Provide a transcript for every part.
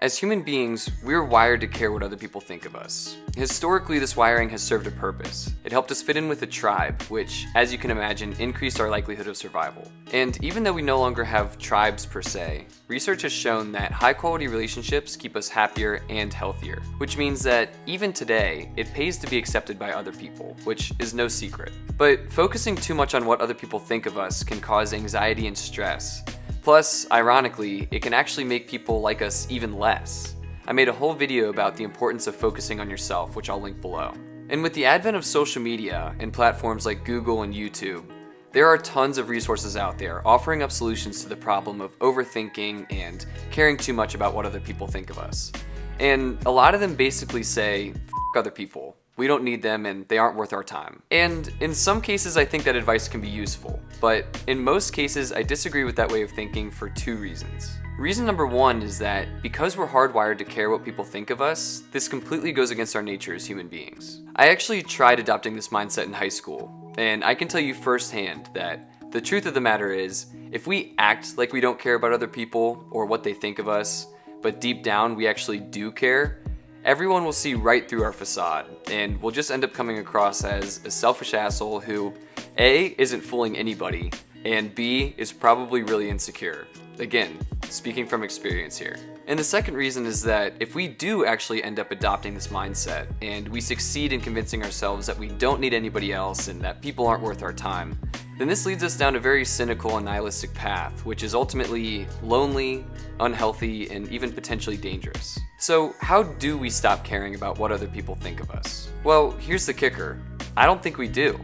As human beings, we're wired to care what other people think of us. Historically, this wiring has served a purpose. It helped us fit in with a tribe, which, as you can imagine, increased our likelihood of survival. And even though we no longer have tribes per se, research has shown that high-quality relationships keep us happier and healthier, which means that even today, it pays to be accepted by other people, which is no secret. But focusing too much on what other people think of us can cause anxiety and stress. Plus, ironically, it can actually make people like us even less. I made a whole video about the importance of focusing on yourself, which I'll link below. And with the advent of social media and platforms like Google and YouTube, there are tons of resources out there offering up solutions to the problem of overthinking and caring too much about what other people think of us. And a lot of them basically say, "F other people. We don't need them and they aren't worth our time." And in some cases, I think that advice can be useful, but in most cases, I disagree with that way of thinking for two reasons. Reason number one is that because we're hardwired to care what people think of us, this completely goes against our nature as human beings. I actually tried adopting this mindset in high school, and I can tell you firsthand that the truth of the matter is, if we act like we don't care about other people or what they think of us, but deep down we actually do care, everyone will see right through our facade, and we'll just end up coming across as a selfish asshole who, A, isn't fooling anybody, and B, is probably really insecure. Again, speaking from experience here. And the second reason is that if we do actually end up adopting this mindset, and we succeed in convincing ourselves that we don't need anybody else and that people aren't worth our time, then this leads us down a very cynical and nihilistic path, which is ultimately lonely, unhealthy, and even potentially dangerous. So how do we stop caring about what other people think of us? Well, here's the kicker. I don't think we do.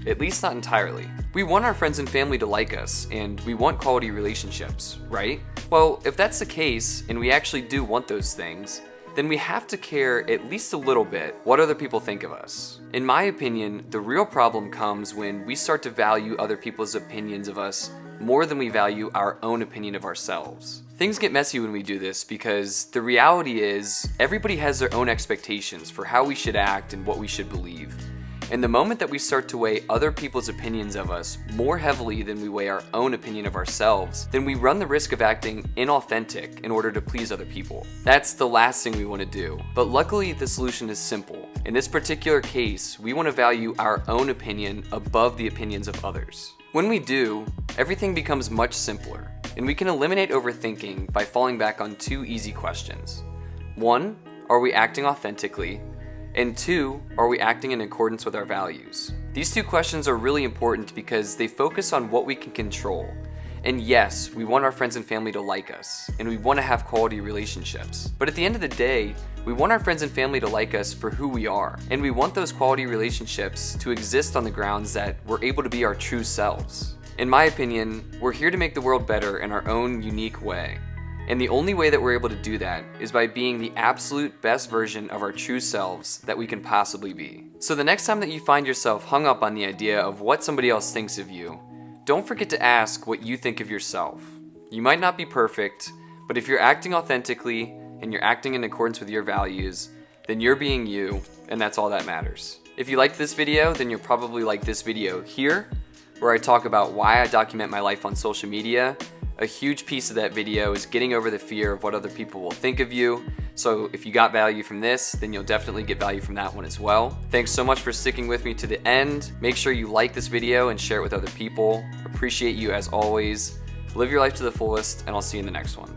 At least not entirely. We want our friends and family to like us, and we want quality relationships, right? Well, if that's the case, and we actually do want those things, then we have to care at least a little bit what other people think of us. In my opinion, the real problem comes when we start to value other people's opinions of us more than we value our own opinion of ourselves. Things get messy when we do this because the reality is everybody has their own expectations for how we should act and what we should believe. And the moment that we start to weigh other people's opinions of us more heavily than we weigh our own opinion of ourselves, then we run the risk of acting inauthentic in order to please other people. That's the last thing we want to do. But luckily, the solution is simple. In this particular case, we want to value our own opinion above the opinions of others. When we do, everything becomes much simpler, and we can eliminate overthinking by falling back on two easy questions. 1, are we acting authentically? And 2, are we acting in accordance with our values? These two questions are really important because they focus on what we can control. And yes, we want our friends and family to like us, and we want to have quality relationships. But at the end of the day, we want our friends and family to like us for who we are. And we want those quality relationships to exist on the grounds that we're able to be our true selves. In my opinion, we're here to make the world better in our own unique way. And the only way that we're able to do that is by being the absolute best version of our true selves that we can possibly be. So the next time that you find yourself hung up on the idea of what somebody else thinks of you, don't forget to ask what you think of yourself. You might not be perfect, but if you're acting authentically and you're acting in accordance with your values, then you're being you, and that's all that matters. If you liked this video, then you'll probably like this video here, where I talk about why I document my life on social media. A huge piece of that video is getting over the fear of what other people will think of you. So if you got value from this, then you'll definitely get value from that one as well. Thanks so much for sticking with me to the end. Make sure you like this video and share it with other people. Appreciate you as always. Live your life to the fullest, and I'll see you in the next one.